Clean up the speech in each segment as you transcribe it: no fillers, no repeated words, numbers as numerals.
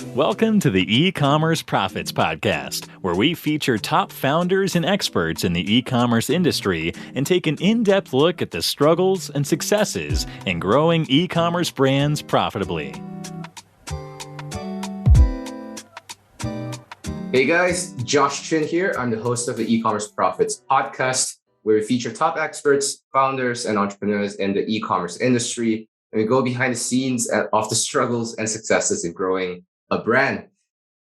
Welcome to the eCommerce Profits Podcast, where we feature top founders and experts in the e-commerce industry and take an in-depth look at the struggles and successes in growing e-commerce brands profitably. Hey guys, Josh Chin here. I'm the host of the eCommerce Profits Podcast, where we feature top experts, founders, and entrepreneurs in the e-commerce industry, and we go behind the scenes of the struggles and successes in growing a brand.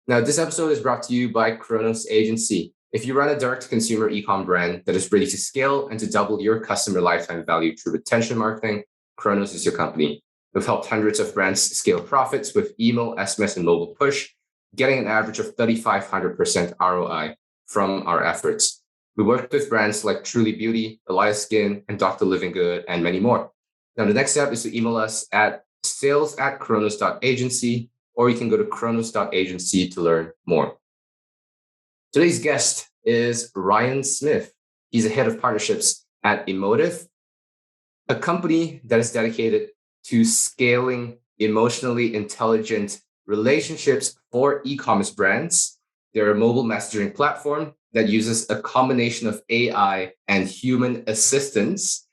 Now, this episode is brought to you by Chronos.agency. If you run a direct-to-consumer e-com brand that is ready to scale and to double your customer lifetime value through retention marketing, Chronos is your company. We've helped hundreds of brands scale profits with email, SMS, and mobile push, getting an average of 3,500% ROI from our efforts. We worked with brands like Truly Beauty, Elias Skin, and Dr. Living Good, and many more. Now, the next step is to email us at sales@chronos.agency, or you can go to chronos.agency to learn more. Today's guest is Ryan Smith. He's the head of partnerships at Emotive, a company that is dedicated to scaling emotionally intelligent relationships for e-commerce brands. They're a mobile messaging platform that uses a combination of AI and human assistance,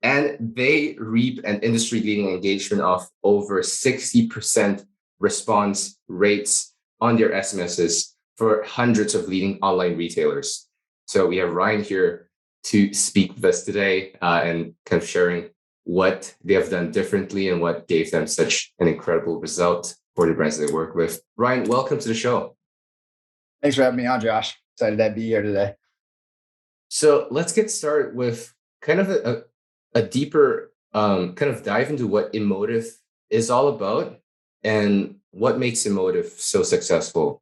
and they reap an industry-leading engagement of over 60% response rates on their SMSes for hundreds of leading online retailers. So we have Ryan here to speak with us today and kind of sharing what they have done differently and what gave them such an incredible result for the brands they work with. Ryan, welcome to the show. Thanks for having me on, Josh. Excited to be here today. So let's get started with kind of a deeper kind of dive into what Emotive is all about and what makes Emotive so successful.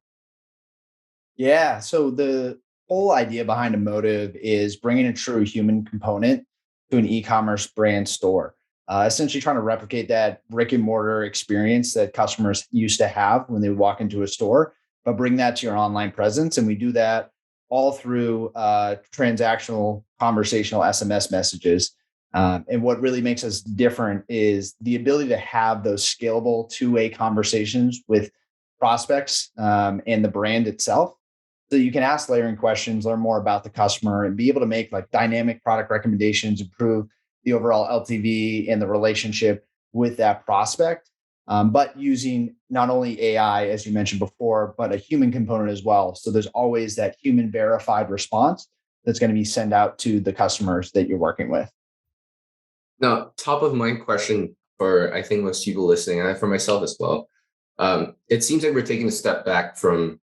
Yeah, so the whole idea behind Emotive is bringing a true human component to an e-commerce brand store. Essentially trying to replicate that brick and mortar experience that customers used to have when they would walk into a store, but bring that to your online presence. And we do that all through transactional conversational SMS messages. And what really makes us different is the ability to have those scalable two-way conversations with prospects and the brand itself. So you can ask layering questions, learn more about the customer, and be able to make like dynamic product recommendations, improve the overall LTV and the relationship with that prospect, but using not only AI, as you mentioned before, but a human component as well. So there's always that human verified response that's going to be sent out to the customers that you're working with. Now, top of mind question for I think most people listening, and for myself as well. It seems like we're taking a step back from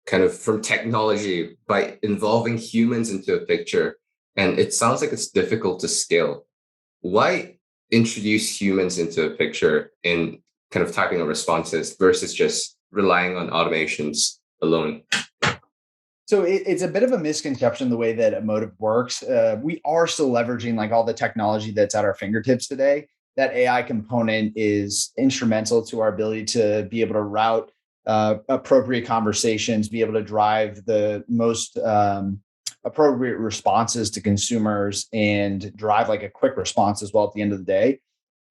technology by involving humans into a picture, and it sounds like it's difficult to scale. Why introduce humans into a picture in kind of typing of responses versus just relying on automations alone? So it's a bit of a misconception the way that Emotive works. We are still leveraging like all the technology that's at our fingertips today. That AI component is instrumental to our ability to be able to route appropriate conversations, be able to drive the most appropriate responses to consumers, and drive like a quick response as well at the end of the day.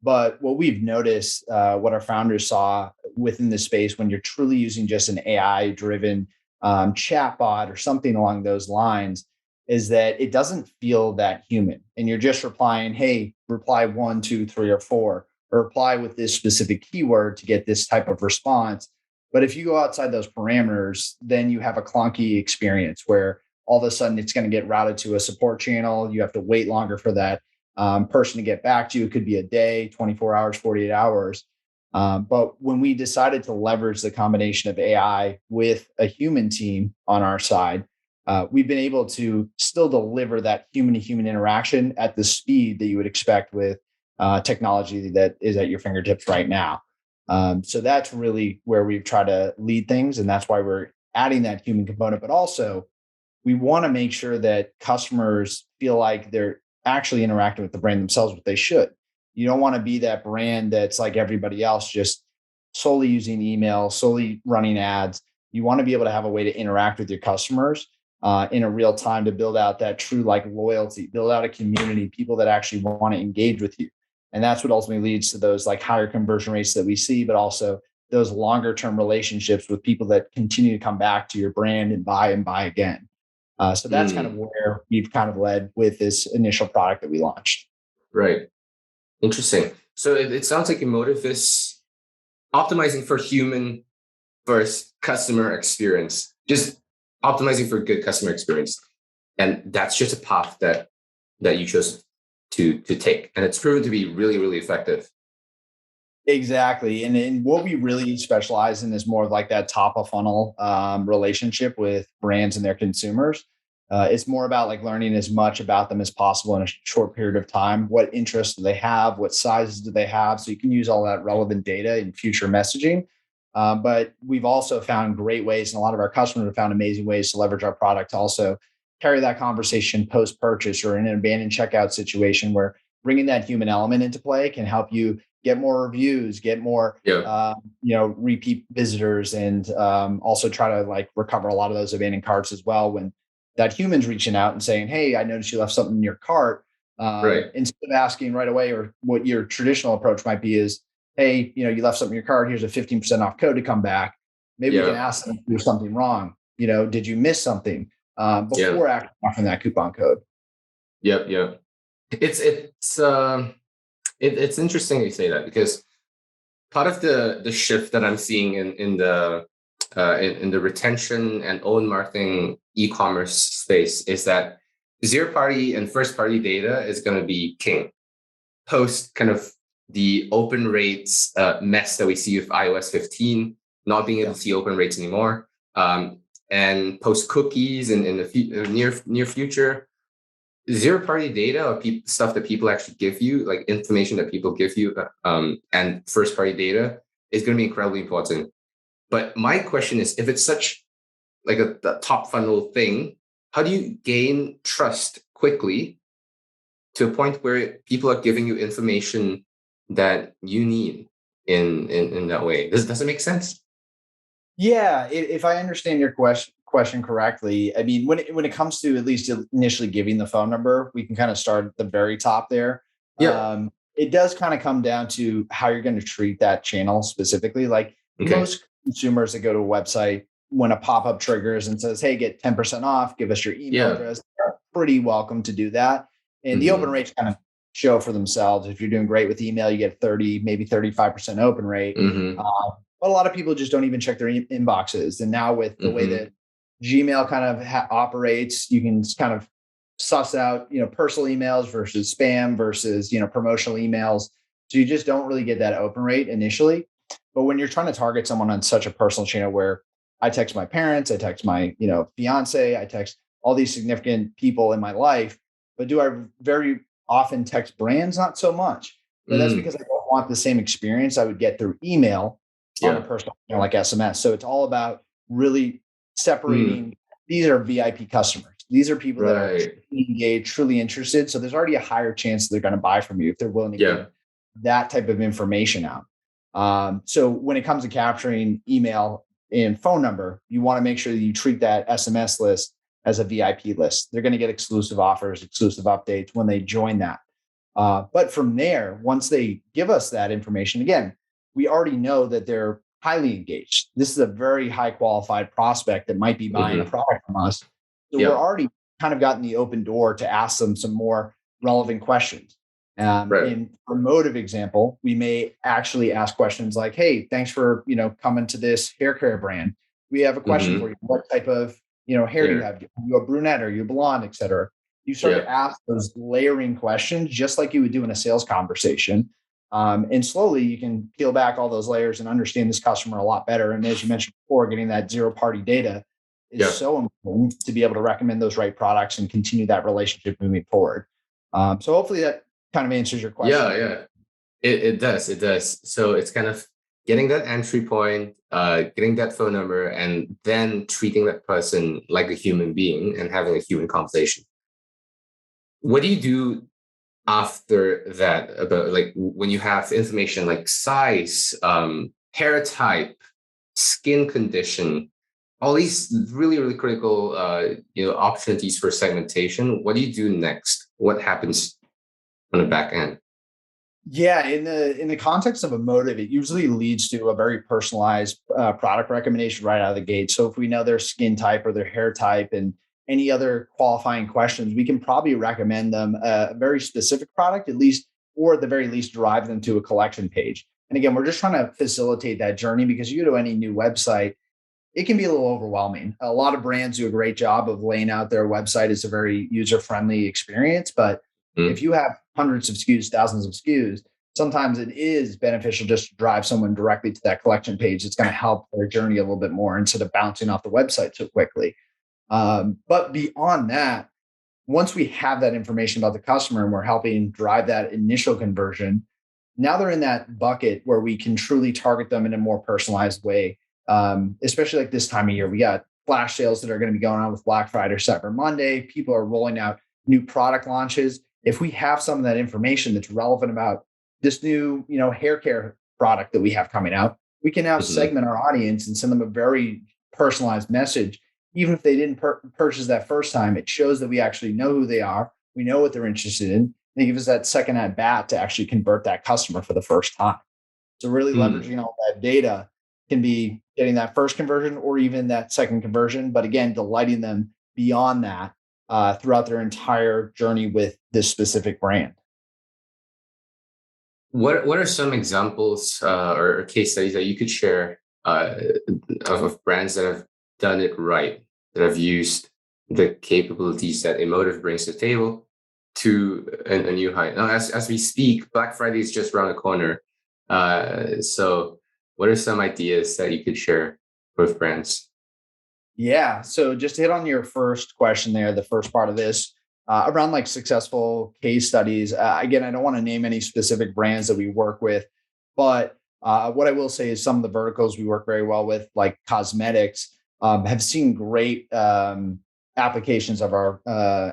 But what we've noticed, what our founders saw within the space when you're truly using just an AI-driven chatbot or something along those lines, is that it doesn't feel that human. And you're just replying, hey, reply 1, 2, 3, or 4, or reply with this specific keyword to get this type of response. But if you go outside those parameters, then you have a clunky experience where all of a sudden it's going to get routed to a support channel. You have to wait longer for that person to get back to you. It could be a day, 24 hours, 48 hours. But when we decided to leverage the combination of AI with a human team on our side, we've been able to still deliver that human-to-human interaction at the speed that you would expect with technology that is at your fingertips right now. So that's really where we've tried to lead things. And that's why we're adding that human component. But also, we want to make sure that customers feel like they're actually interacting with the brand themselves, what they should. You don't want to be that brand that's like everybody else, just solely using email, solely running ads. You want to be able to have a way to interact with your customers in a real time to build out that true like loyalty, build out a community, people that actually want to engage with you. And that's what ultimately leads to those like higher conversion rates that we see, but also those longer term relationships with people that continue to come back to your brand and buy again. So that's kind of where we've kind of led with this initial product that we launched. Right. Interesting. So it sounds like Emotive is optimizing for human first customer experience, just optimizing for good customer experience. And that's just a path that you chose to take. And it's proven to be really, really effective. Exactly. And what we really specialize in is more of like that top of funnel relationship with brands and their consumers. It's more about like learning as much about them as possible in a short period of time. What interests do they have? What sizes do they have? So you can use all that relevant data in future messaging. But we've also found great ways, and a lot of our customers have found amazing ways to leverage our product to also carry that conversation post-purchase or in an abandoned checkout situation where bringing that human element into play can help you get more reviews, get more, repeat visitors, and also try to like recover a lot of those abandoned carts as well. When that human's reaching out and saying, "Hey, I noticed you left something in your cart," instead of asking right away, or what your traditional approach might be is, "Hey, you left something in your cart. Here's a 15% off code to come back." Maybe we can ask them if there's something wrong. Did you miss something before actually offering that coupon code? Yep. It's interesting you say that, because part of the shift that I'm seeing in the retention and own marketing e-commerce space is that zero party and first party data is going to be king. Post kind of the open rates mess that we see with iOS 15, not being able to see open rates anymore, and post cookies in the near future. Zero party data or stuff that people actually give you, like information that people give you, and first party data is going to be incredibly important. But my question is, if it's such like a top funnel thing, how do you gain trust quickly to a point where people are giving you information that you need in that way? Does it make sense? Yeah, if I understand your question correctly, I mean, when it comes to at least initially giving the phone number, we can kind of start at the very top there. Yeah. It does kind of come down to how you're going to treat that channel specifically. Like most consumers that go to a website, when a pop-up triggers and says, "Hey, get 10% off, give us your email address," they're pretty welcome to do that. And the open rates kind of show for themselves. If you're doing great with email, you get 30, maybe 35% open rate. But a lot of people just don't even check their inboxes. And now with the way that Gmail kind of operates, you can kind of suss out, personal emails versus spam versus, promotional emails. So you just don't really get that open rate initially. But when you're trying to target someone on such a personal channel where I text my parents, I text my, fiance, I text all these significant people in my life, but do I very often text brands? Not so much. But that's because I don't want the same experience I would get through email on a personal channel like SMS. So it's all about really separating. These are VIP customers. These are people that are truly engaged, truly interested. So there's already a higher chance they're going to buy from you if they're willing to give that type of information out. So when it comes to capturing email and phone number, you want to make sure that you treat that SMS list as a VIP list. They're going to get exclusive offers, exclusive updates when they join that. But from there, once they give us that information, again, we already know that they're highly engaged. This is a very high qualified prospect that might be buying a product from us. So we're already kind of gotten the open door to ask them some more relevant questions. In our Emotive example, we may actually ask questions like, "Hey, thanks for coming to this hair care brand. We have a question for you. What type of hair do you have? Are you a brunette? Are you a blonde, et cetera?" You start to ask those layering questions just like you would do in a sales conversation. And slowly you can peel back all those layers and understand this customer a lot better. And as you mentioned before, getting that zero party data is so important to be able to recommend those right products and continue that relationship moving forward. So hopefully that kind of answers your question. Yeah. It does. So it's kind of getting that entry point, getting that phone number, and then treating that person like a human being and having a human conversation. What do you do after that, about like when you have information like size, hair type, skin condition, all these really, really critical opportunities for segmentation? What do you do next? What happens on the back end? Yeah, in the context of Emotive, it usually leads to a very personalized product recommendation right out of the gate. So if we know their skin type or their hair type and any other qualifying questions, we can probably recommend them a very specific product, at least, or at the very least, drive them to a collection page. And again, we're just trying to facilitate that journey because you go to any new website, it can be a little overwhelming. A lot of brands do a great job of laying out their website as a very user friendly experience. But if Mm, you have hundreds of SKUs, thousands of SKUs, sometimes it is beneficial just to drive someone directly to that collection page. It's going to help their journey a little bit more instead of bouncing off the website so quickly. But beyond that, once we have that information about the customer and we're helping drive that initial conversion, now they're in that bucket where we can truly target them in a more personalized way. Especially like this time of year, we got flash sales that are going to be going on with Black Friday, Cyber Monday. People are rolling out new product launches. If we have some of that information that's relevant about this new, hair care product that we have coming out, we can now mhm. segment our audience and send them a very personalized message. Even if they didn't purchase that first time, it shows that we actually know who they are. We know what they're interested in. They give us that second at bat to actually convert that customer for the first time. So really Mm. leveraging all that data can be getting that first conversion or even that second conversion, but again, delighting them beyond that throughout their entire journey with this specific brand. What are some examples or case studies that you could share of brands that have done it right, that have used the capabilities that Emotive brings to the table to a new height? Now, as we speak, Black Friday is just around the corner. So, what are some ideas that you could share with brands? Yeah. So just to hit on your first question there, the first part of this around like successful case studies. Again, I don't want to name any specific brands that we work with, but what I will say is some of the verticals we work very well with, like cosmetics, have seen great applications of our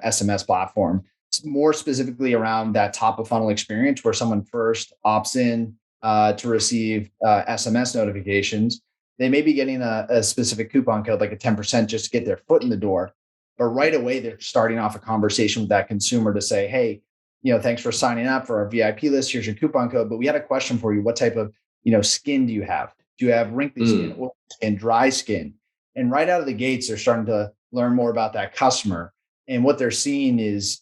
SMS platform. More specifically around that top of funnel experience where someone first opts in to receive SMS notifications. They may be getting a specific coupon code, like a 10% just to get their foot in the door. But right away, they're starting off a conversation with that consumer to say, hey, thanks for signing up for our VIP list. Here's your coupon code. But we had a question for you. What type of, skin do you have? Do you have wrinkly skin, Mm, oily skin, dry skin? And right out of the gates, they're starting to learn more about that customer. And what they're seeing is,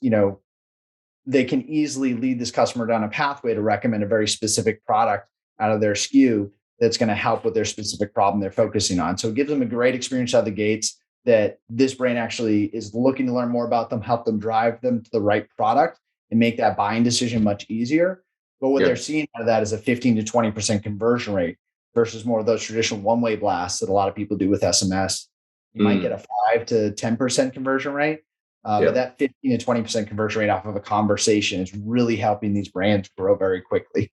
they can easily lead this customer down a pathway to recommend a very specific product out of their SKU that's going to help with their specific problem they're focusing on. So it gives them a great experience out of the gates that this brand actually is looking to learn more about them, help them drive them to the right product and make that buying decision much easier. But what they're yeah. seeing out of that is a 15 to 20% conversion rate versus more of those traditional one-way blasts that a lot of people do with SMS. You might get Mm, a 5 to 10% conversion rate, but yeah. that 15 to 20% conversion rate off of a conversation is really helping these brands grow very quickly.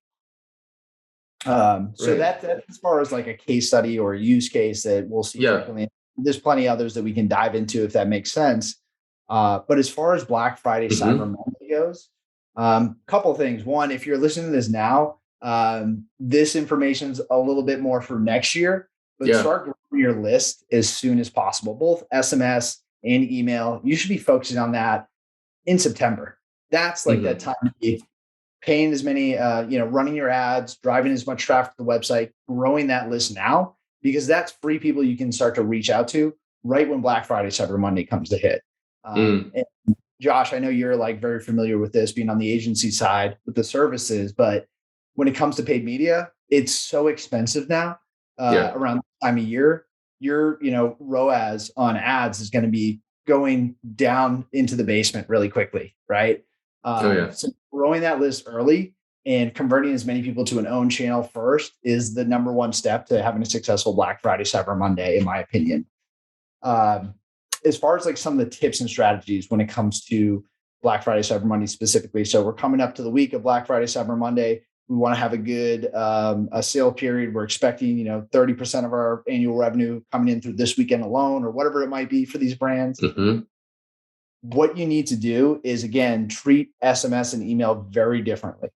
So Right. that's as far as like a case study or a use case that we'll see Yeah. frequently. There's plenty others that we can dive into if that makes sense. But as far as Black Friday, Cyber Hmm. Monday goes, couple of things. One, if you're listening to this now, this information's a little bit more for next year, but Yeah. start growing your list as soon as possible, both SMS and email. You should be focusing on that in September. That's like that Hmm. time to be paying as many, running your ads, driving as much traffic to the website, growing that list now, because that's free people you can start to reach out to right when Black Friday, Cyber Monday comes to hit. Mm, And Josh, I know you're like very familiar with this being on the agency side with the services, but when it comes to paid media, it's so expensive now yeah. around the time of year. Your, ROAS on ads is going to be going down into the basement really quickly, right? Oh, yeah. So growing that list early and converting as many people to an own channel first is the number one step to having a successful Black Friday, Cyber Monday, in my opinion. Um, as far as like some of the tips and strategies when it comes to Black Friday, Cyber Monday specifically. So we're coming up to the week of Black Friday, Cyber Monday. We want to have a good a sale period. We're expecting 30% of our annual revenue coming in through this weekend alone, or whatever it might be for these brands. Hmm. What you need to do is again treat SMS and email very differently.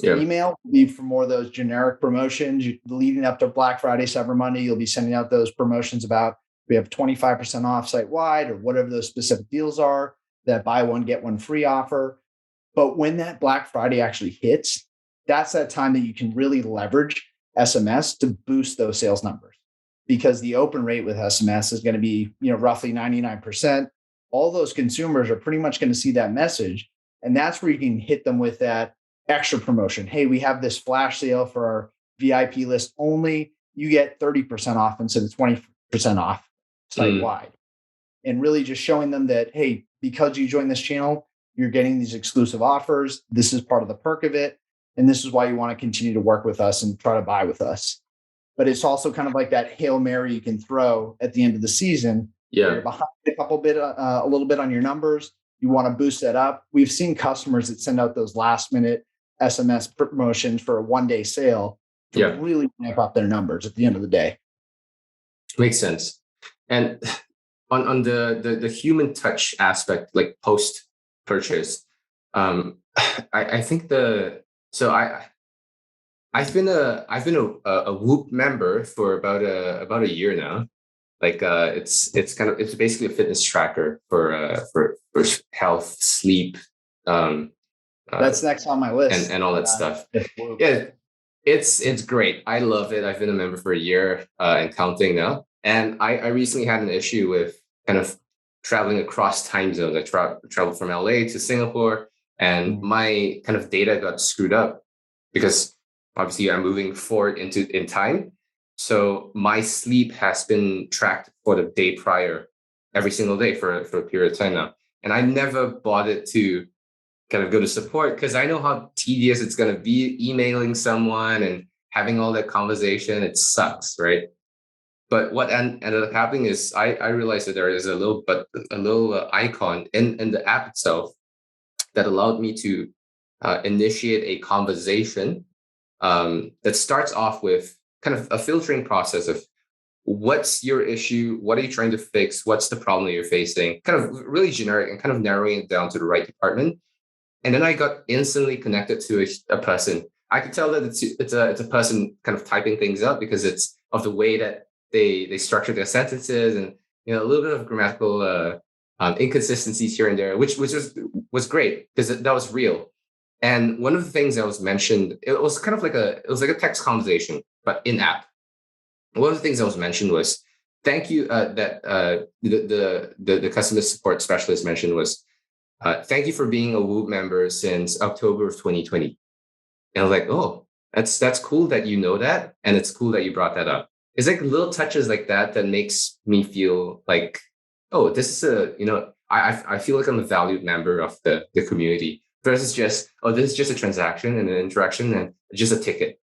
Yeah. Email will be for more of those generic promotions leading up to Black Friday, Cyber Monday. You'll be sending out those promotions about we have 25% off site wide or whatever those specific deals are, that buy one, get one free offer. But when that Black Friday actually hits, that's that time that you can really leverage SMS to boost those sales numbers, because the open rate with SMS is going to be, roughly 99%. All those consumers are pretty much going to see that message. And that's where you can hit them with that extra promotion. Hey, we have this flash sale for our VIP list only. You get 30% off instead of 20% off site wide. And really just showing them that, hey, because you joined this channel, you're getting these exclusive offers. This is part of the perk of it. And this is why you want to continue to work with us and try to buy with us. But it's also kind of like that Hail Mary you can throw at the end of the season. Yeah. You're behind a little bit on your numbers. You want to boost that up. We've seen customers that send out those last minute SMS promotions for a 1-day sale to really ramp up their numbers at the end of the day. Makes sense. And on the human touch aspect, like post purchase, I think I've been a Whoop member for about a year now. Like it's basically a fitness tracker for health, sleep. That's next on my list and all that stuff. Yeah, it's great. I love it. I've been a member for a year and counting now. And I recently had an issue with kind of traveling across time zones. I traveled from LA to Singapore, and my kind of data got screwed up because obviously I'm moving forward in time. So my sleep has been tracked for the day prior every single day for a period of time now. And I never bothered to kind of go to support because I know how tedious it's going to be emailing someone and having all that conversation. It sucks, right? But what ended up happening is I realized that there is a little icon in the app itself that allowed me to initiate a conversation that starts off with kind of a filtering process of what's your issue, what are you trying to fix, what's the problem that you're facing, kind of really generic and kind of narrowing it down to the right department. And then I got instantly connected to a person. I could tell that it's a person kind of typing things up because it's of the way that they structure their sentences and a little bit of grammatical inconsistencies here and there, which was great because that was real. And one of the things that was mentioned, it was like a text conversation, but in app. One of the things that was mentioned was thank you that the customer support specialist mentioned was thank you for being a Whoop member since October of 2020. And I was like, oh, that's cool that you know that, and it's cool that you brought that up. It's like little touches like that makes me feel like, oh, this is I feel like I'm a valued member of the community versus just, oh, this is just a transaction and an interaction and just a ticket.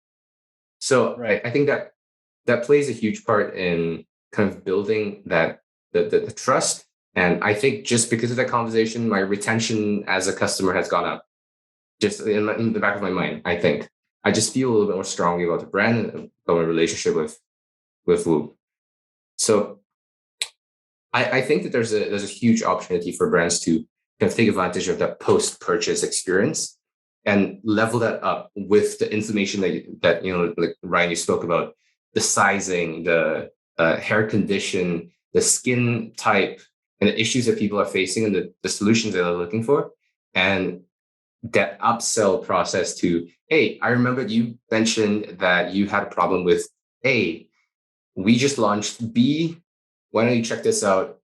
So right. I think that plays a huge part in kind of building that the trust. And I think just because of that conversation, my retention as a customer has gone up. Just in the back of my mind, I think I just feel a little bit more strongly about the brand and about my relationship with Whoop. So I think that there's a huge opportunity for brands to kind of take advantage of that post-purchase experience and level that up with the information that like Ryan, you spoke about, the sizing, the hair condition, the skin type, and the issues that people are facing and the solutions that they're looking for. And that upsell process to, hey, I remember you mentioned that you had a problem with A. We just launched B. Why don't you check this out?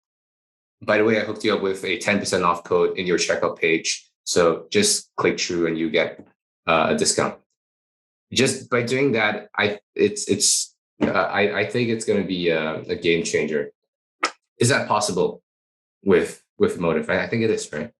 By the way, I hooked you up with a 10% off code in your checkout page. So just click through and you get a discount. Just by doing that, I think it's going to be a game changer. Is that possible with Emotive? I think it is, right?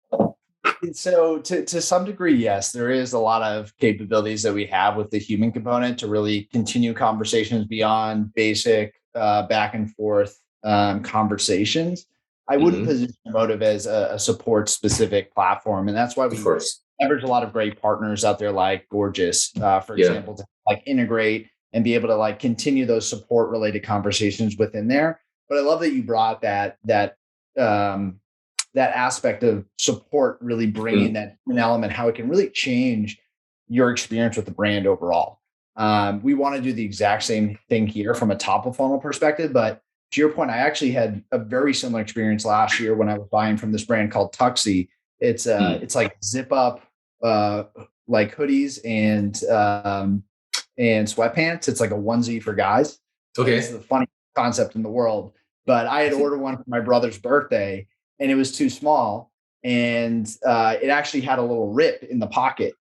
So to some degree, yes, there is a lot of capabilities that we have with the human component to really continue conversations beyond basic back and forth conversations. I wouldn't position Emotive as a support specific platform. And that's why we leverage a lot of great partners out there like Gorgeous, for example, to like integrate and be able to like continue those support related conversations within there. But I love that you brought that aspect of support, really bringing that an element, how it can really change your experience with the brand overall. We want to do the exact same thing here from a top of funnel perspective, but to your point, I actually had a very similar experience last year when I was buying from this brand called Tuxi. It's like zip up like hoodies and sweatpants. It's like a onesie for guys. Okay. It's the funniest concept in the world. But I had ordered one for my brother's birthday, and it was too small, and it actually had a little rip in the pocket.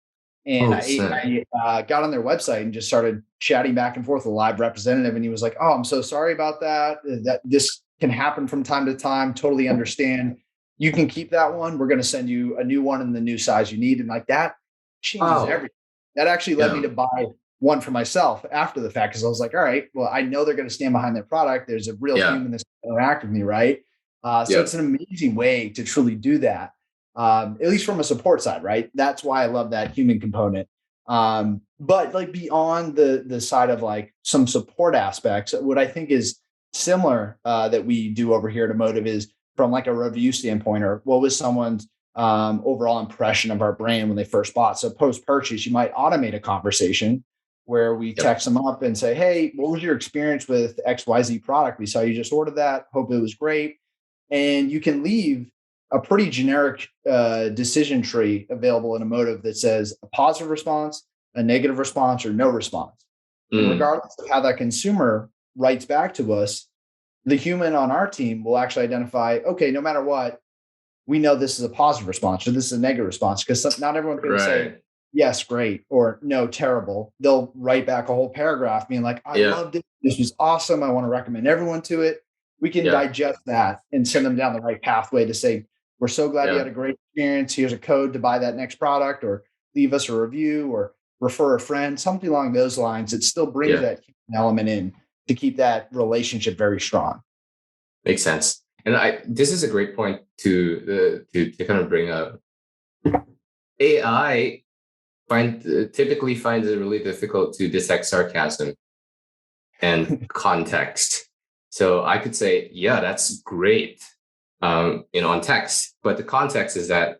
And Oh, snap. I got on their website and just started chatting back and forth with a live representative. And he was like, "Oh, I'm so sorry about that. That this can happen from time to time. Totally understand. You can keep that one. We're going to send you a new one in the new size you need." And like that changes Oh, everything. That actually led me yeah. to buy one for myself after the fact, because I was like, all right, well, I know they're going to stand behind their product. There's a real Yeah. human that's going to interact with me, right? So Yeah. it's an amazing way to truly do that, at least from a support side, right? That's why I love that human component. But like beyond the side of like some support aspects, what I think is similar that we do over here at Emotive is from like a review standpoint, or what was someone's overall impression of our brand when they first bought. So post purchase, you might automate a conversation where we Yep. text them up and say, "Hey, what was your experience with XYZ product? We saw you just ordered that. Hope it was great." And you can leave a pretty generic decision tree available in Emotive that says a positive response, a negative response, or no response. And Mm, regardless of how that consumer writes back to us, the human on our team will actually identify, okay, no matter what, we know this is a positive response or this is a negative response, because not everyone's going to say right. yes, great, or no, terrible. They'll write back a whole paragraph being like, I Yeah. loved it. This was awesome. I want to recommend everyone to it. We can Yeah. digest that and send them down the right pathway to say, we're so glad you Yeah. had a great experience. Here's a code to buy that next product, or leave us a review, or refer a friend, something along those lines. It still brings Yeah. that human element in to keep that relationship very strong. Makes sense. And this is a great point to kind of bring up. AI typically finds it really difficult to detect sarcasm and context. So I could say, yeah, that's great, on text, but the context is that,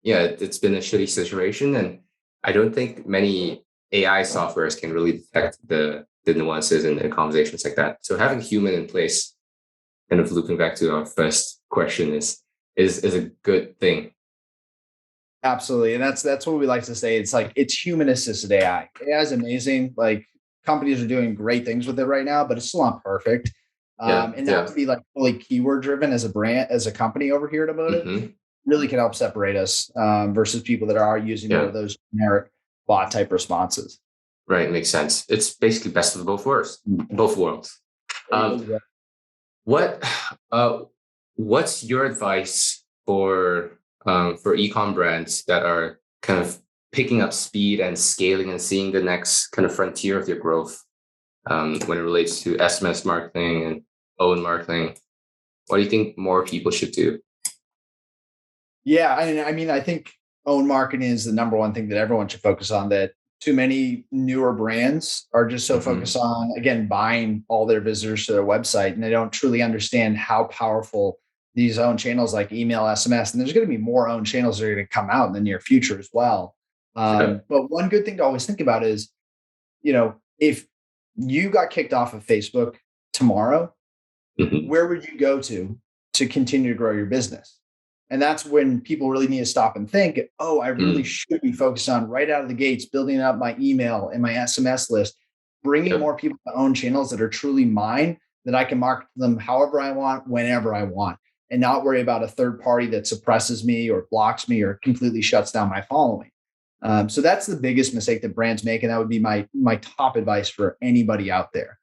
yeah, it's been a shitty situation, and I don't think many AI softwares can really detect the nuances and conversations like that. So having human in place, kind of looping back to our first question, is a good thing. Absolutely. And that's what we like to say. It's like it's human assisted AI. AI is amazing. Like companies are doing great things with it right now, but it's still not perfect. Yeah. And not Yeah. to be like fully keyword driven as a brand, as a company over here at Emotive, Hmm. really can help separate us versus people that are using more Yeah. of those generic bot type responses. Right. Makes sense. It's basically best of both worlds. Um, what uh, what's your advice for ecom brands that are kind of picking up speed and scaling and seeing the next kind of frontier of their growth, when it relates to SMS marketing and own marketing? What do you think more people should do? Yeah, I mean, I think own marketing is the number one thing that everyone should focus on. That too many newer brands are just so Hmm. focused on, again, buying all their visitors to their website, and they don't truly understand how powerful these own channels like email, SMS, and there's going to be more own channels that are going to come out in the near future as well. Yeah. But one good thing to always think about is, if you got kicked off of Facebook tomorrow, Hmm. where would you go to continue to grow your business? And that's when people really need to stop and think, oh, I really Mm. should be focused on right out of the gates, building up my email and my SMS list, bringing Yep. more people to own channels that are truly mine, that I can market to them however I want, whenever I want, and not worry about a third party that suppresses me or blocks me or completely shuts down my following. So that's the biggest mistake that brands make. And that would be my top advice for anybody out there.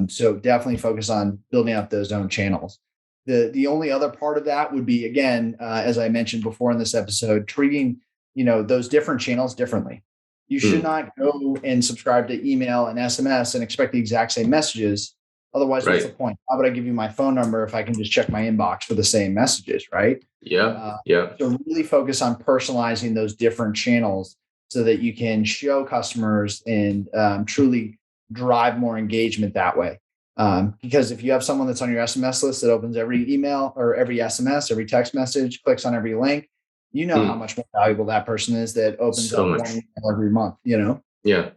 So definitely focus on building up those own channels. The only other part of that would be, again, as I mentioned before in this episode, treating those different channels differently. You should Mm. not go and subscribe to email and SMS and expect the exact same messages. Otherwise, what's the Right. point? How would I give you my phone number if I can just check my inbox for the same messages, right? Yeah. Uh, Yeah. so really focus on personalizing those different channels so that you can show customers and truly drive more engagement that way. Because if you have someone that's on your SMS list that opens every email or every SMS, every text message, clicks on every link, you know how Mm. much more valuable that person is that opens So up one much. email every month. Yeah.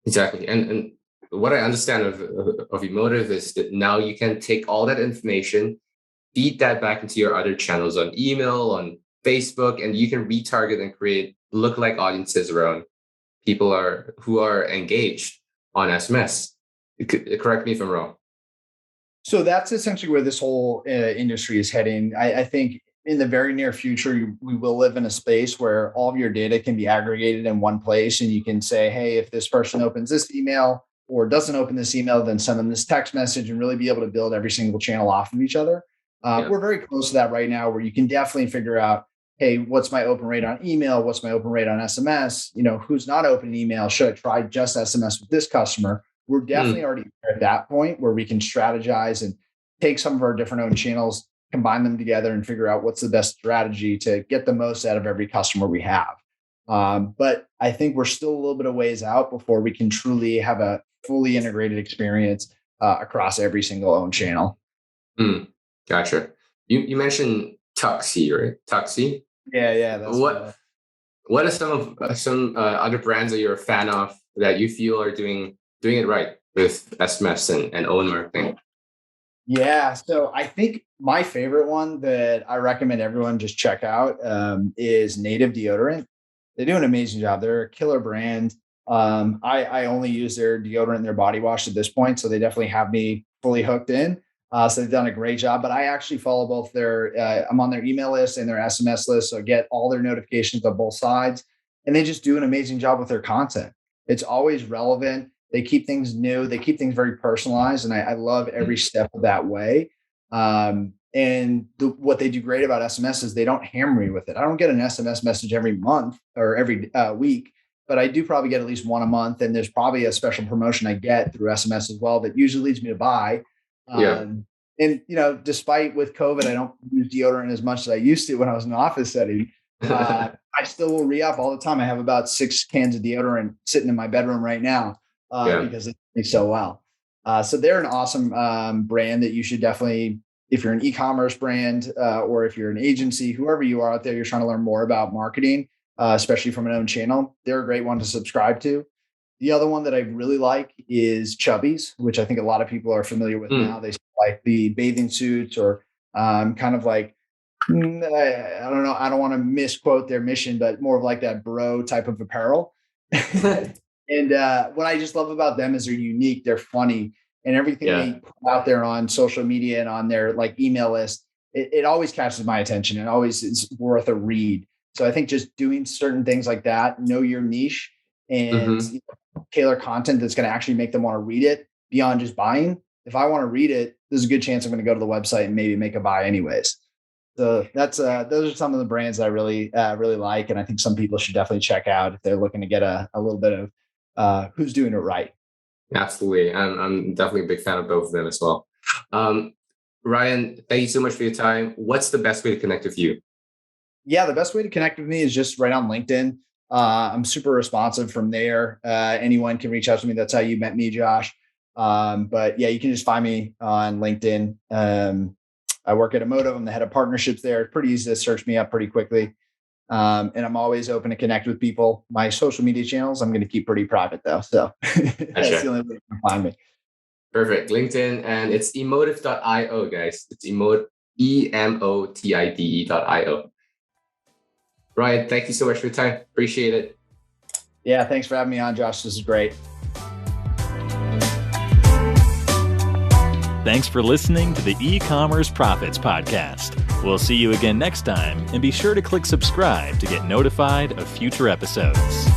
Exactly. And what I understand of Emotive is that now you can take all that information, feed that back into your other channels on email, on Facebook, and you can retarget and create lookalike audiences around people who are engaged on SMS. Correct me if I'm wrong. So that's essentially where this whole industry is heading. I think in the very near future, we will live in a space where all of your data can be aggregated in one place. And you can say, hey, if this person opens this email or doesn't open this email, then send them this text message and really be able to build every single channel off of each other. We're very close to that right now, where you can definitely figure out, hey, what's my open rate on email? What's my open rate on SMS? Who's not opening email? Should I try just SMS with this customer? We're definitely already at that point where we can strategize and take some of our different own channels, combine them together, and figure out what's the best strategy to get the most out of every customer we have. But I think we're still a little bit of ways out before we can truly have a fully integrated experience across every single own channel. Gotcha. You mentioned Tuxi, right? Tuxi? Yeah. What are some other brands that you're a fan of that you feel are doing it right with SMS and own marketing? Yeah. So I think my favorite one that I recommend everyone just check out is Native Deodorant. They do an amazing job. They're a killer brand. I only use their deodorant and their body wash at this point, so they definitely have me fully hooked in. So they've done a great job. But I actually follow both I'm on their email list and their SMS list, so I get all their notifications on both sides. And they just do an amazing job with their content. It's always relevant. They keep things new. They keep things very personalized, and I love every step of that way. And what they do great about SMS is they don't hammer me with it. I don't get an SMS message every month or every week, but I do probably get at least one a month. And there's probably a special promotion I get through SMS as well that usually leads me to buy. And despite with COVID, I don't use deodorant as much as I used to when I was in an office setting. I still will re-up all the time. I have about 6 cans of deodorant sitting in my bedroom right now because it makes so well. So they're an awesome brand that you should definitely, if you're an e-commerce brand or if you're an agency, whoever you are out there, you're trying to learn more about marketing, especially from an own channel, they're a great one to subscribe to. The other one that I really like is Chubbies, which I think a lot of people are familiar with now. They like the bathing suits or kind of like, I don't know, I don't want to misquote their mission, but more of like that bro type of apparel. And what I just love about them is they're unique, they're funny, and everything they put out there on social media and on their like email list, it always catches my attention and always is worth a read. So I think just doing certain things like that, know your niche, and tailor content that's going to actually make them want to read it beyond just buying. If I want to read it, there's a good chance I'm going to go to the website and maybe make a buy anyways. So that's those are some of the brands that I really like, and I think some people should definitely check out if they're looking to get a little bit of who's doing it right. Absolutely, I'm definitely a big fan of both of them as well. Ryan, thank you so much for your time. What's the best way to connect with you? Yeah, the best way to connect with me is just right on LinkedIn. I'm super responsive from there. Anyone can reach out to me. That's how you met me, Josh. But yeah, you can just find me on LinkedIn. I work at Emotive. I'm the head of partnerships there. It's pretty easy to search me up pretty quickly. And I'm always open to connect with people. My social media channels, I'm going to keep pretty private though. So that's the only way you can find me. Perfect. LinkedIn, and it's emotive.io, guys. It's EMOTIDE.io. Ryan, thank you so much for your time. Appreciate it. Yeah, thanks for having me on, Josh. This is great. Thanks for listening to the E-commerce Profits Podcast. We'll see you again next time, and be sure to click subscribe to get notified of future episodes.